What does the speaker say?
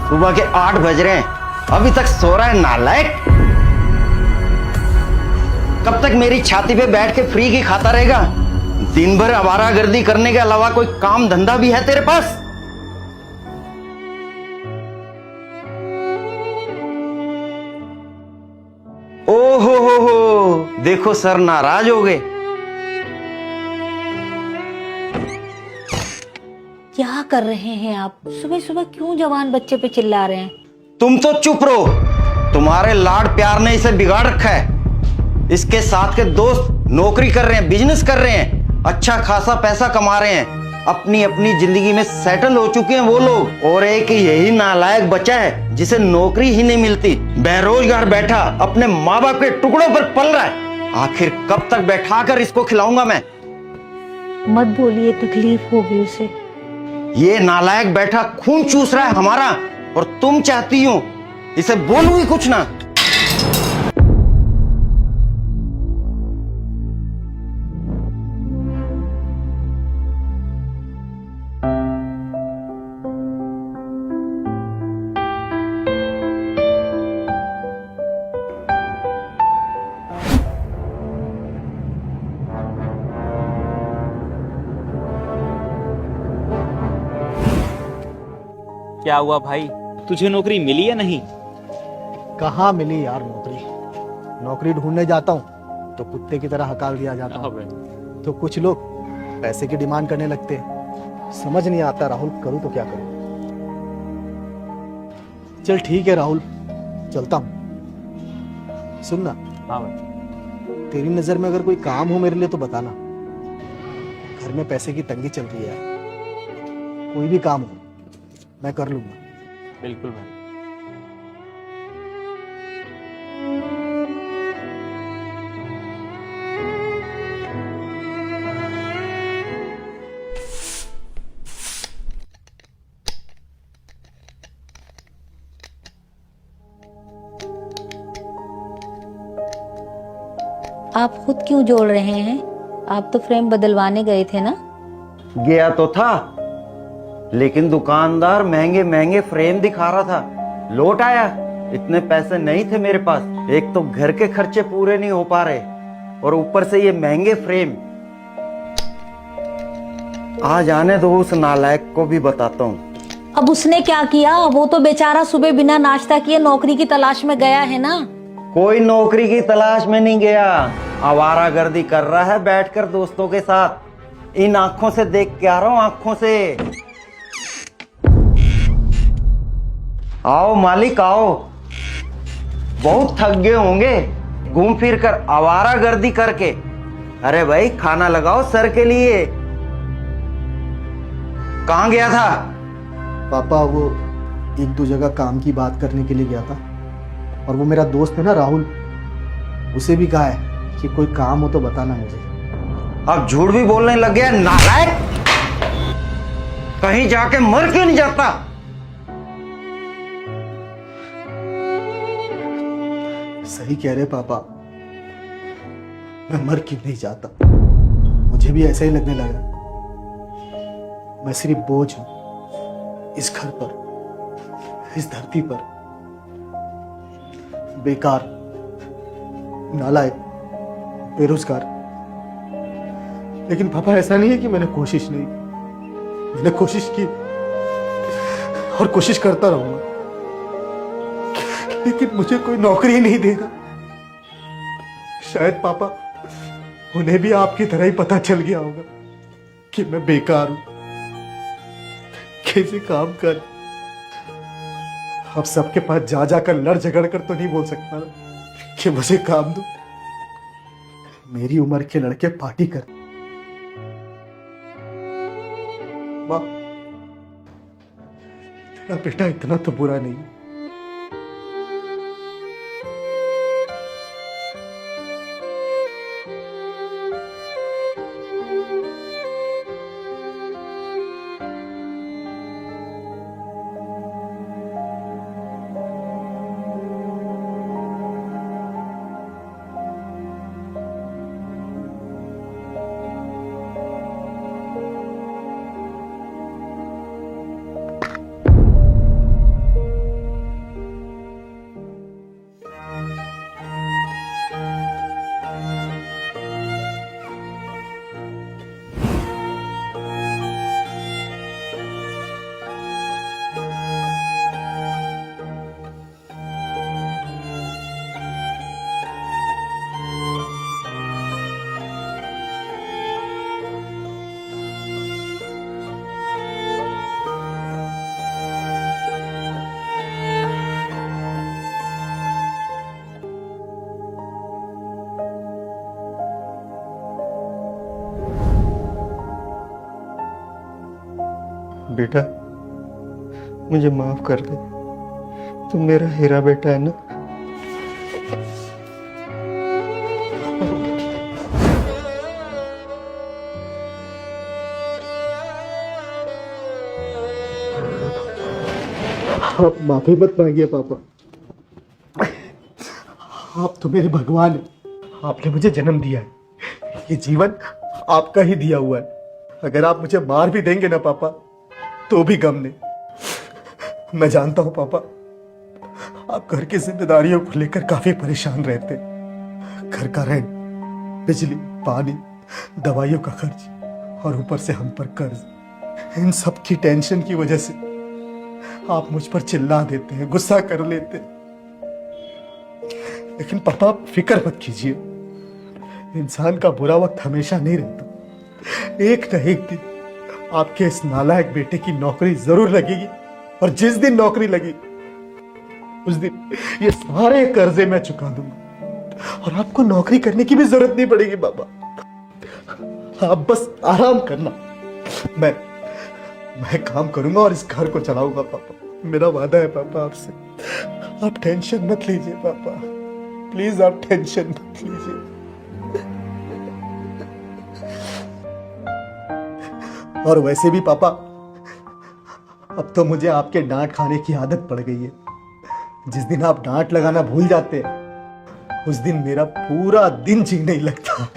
सुबह के 8 बज रहे हैं, अभी तक सो रहा है नालायक। कब तक मेरी छाती पे बैठ के फ्री की खाता रहेगा? दिन भर आवारागर्दी करने के अलावा कोई काम धंधा भी है तेरे पास? ओ हो, देखो सर नाराज हो गए। क्या कर रहे हैं आप? सुबह सुबह क्यों जवान बच्चे पे चिल्ला रहे हैं? तुम तो चुप रहो, तुम्हारे लाड प्यार ने इसे बिगाड़ रखा है। इसके साथ के दोस्त नौकरी कर रहे हैं, बिजनेस कर रहे हैं, अच्छा खासा पैसा कमा रहे हैं, अपनी अपनी जिंदगी में सेटल हो चुके हैं वो लोग, और एक यही नालायक बच्चा है जिसे नौकरी ही नहीं मिलती, बेरोजगार बैठा अपने माँ बाप के टुकड़ों पर पल रहा है। आखिर कब तक बैठा कर इसको खिलाऊंगा मैं? मत बोलिए, तकलीफ होगी उसे। ये नालायक बैठा खून चूस रहा है हमारा, और तुम चाहती हो इसे बोलूं ही कुछ ना। क्या हुआ भाई, तुझे नौकरी मिली या नहीं? कहाँ मिली यार नौकरी। नौकरी ढूंढने जाता हूँ तो कुत्ते की तरह हकाल दिया जाता है। तो कुछ लोग पैसे की डिमांड करने लगते हैं। समझ नहीं आता राहुल, करूँ तो क्या करूँ। चल ठीक है राहुल, चलता हूँ। सुन ना, हाँ भाई। तेरी नजर में अगर कोई काम हो मेरे लिए तो बताना। घर में पैसे की तंगी चल रही है, कोई भी काम हो मैं कर लूंगा। बिल्कुल भाई। आप खुद क्यों जोड़ रहे हैं? आप तो फ्रेम बदलवाने गए थे ना? गया तो था, लेकिन दुकानदार महंगे महंगे फ्रेम दिखा रहा था। लौट आया, इतने पैसे नहीं थे मेरे पास। एक तो घर के खर्चे पूरे नहीं हो पा रहे, और ऊपर से ये महंगे फ्रेम। आ जाने दो, उस नालायक को भी बताता हूँ। अब उसने क्या किया? वो तो बेचारा सुबह बिना नाश्ता किए नौकरी की तलाश में गया है ना। कोई नौकरी की तलाश में नहीं गया, आवारागर्दी कर रहा है बैठकर दोस्तों के साथ। इन आंखों से देख के आ रहा हूं, आंखों से। आओ मालिक आओ, बहुत थक गए होंगे घूम फिर कर आवारागर्दी करके। अरे भाई खाना लगाओ सर के लिए। कहाँ गया था? पापा वो एक दो जगह काम की बात करने के लिए गया था, और वो मेरा दोस्त है ना राहुल, उसे भी कहा है कि कोई काम हो तो बताना मुझे। अब झूठ भी बोलने लग गया नालायक। कहीं जाके मर क्यों नहीं जाता? सही कह रहे पापा, मैं मर क्यों नहीं जाता। मुझे भी ऐसा ही लगने लगा। मैं सिर्फ बोझ हूं इस घर पर, इस धरती पर। बेकार, नालायक, बेरोजगार। लेकिन पापा ऐसा नहीं है कि मैंने कोशिश नहीं, मैंने कोशिश की और कोशिश करता रहूंगा, लेकिन मुझे कोई नौकरी ही नहीं देगा। शायद पापा उन्हें भी आपकी तरह ही पता चल गया होगा कि मैं बेकार हूं, कैसे काम कर। अब सबके पास जा जाकर लड़ झगड़ कर तो नहीं बोल सकता ना कि मुझे काम दो। मेरी उम्र के लड़के पार्टी कर। माँ, तेरा बेटा इतना तो बुरा नहीं। बेटा, मुझे माफ कर दे। तुम मेरा हीरा बेटा है ना। आप माफी मत मांगिए पापा। आप तो मेरे भगवान हैं। आपने मुझे जन्म दिया है, ये जीवन आपका ही दिया हुआ है। अगर आप मुझे मार भी देंगे ना पापा, तो भी गम नहीं। मैं जानता हूं पापा, आप घर की जिम्मेदारियों को लेकर काफी परेशान रहते हैं। घर का रेंट, बिजली, पानी, दवाइयों का खर्च और ऊपर से हम पर कर्ज। इन सब की टेंशन की वजह से आप मुझ पर चिल्ला देते हैं, गुस्सा कर लेते हैं। लेकिन पापा आप फिक्र मत कीजिए, इंसान का बुरा वक्त हमेशा नहीं रहता। एक न एक दिन आपके इस नालायक बेटे की नौकरी जरूर लगेगी, और जिस दिन नौकरी लगी उस दिन ये सारे कर्जे मैं चुका दूंगा और आपको नौकरी करने की भी जरूरत नहीं पड़ेगी पापा। आप बस आराम करना, मैं काम करूंगा और इस घर को चलाऊंगा पापा। मेरा वादा है पापा आपसे। आप टेंशन मत लीजिए पापा, प्लीज आप टेंशन मत लीजिए। और वैसे भी पापा, अब तो मुझे आपके डांट खाने की आदत पड़ गई है। जिस दिन आप डांट लगाना भूल जाते हैं, उस दिन मेरा पूरा दिन जी नहीं लगता।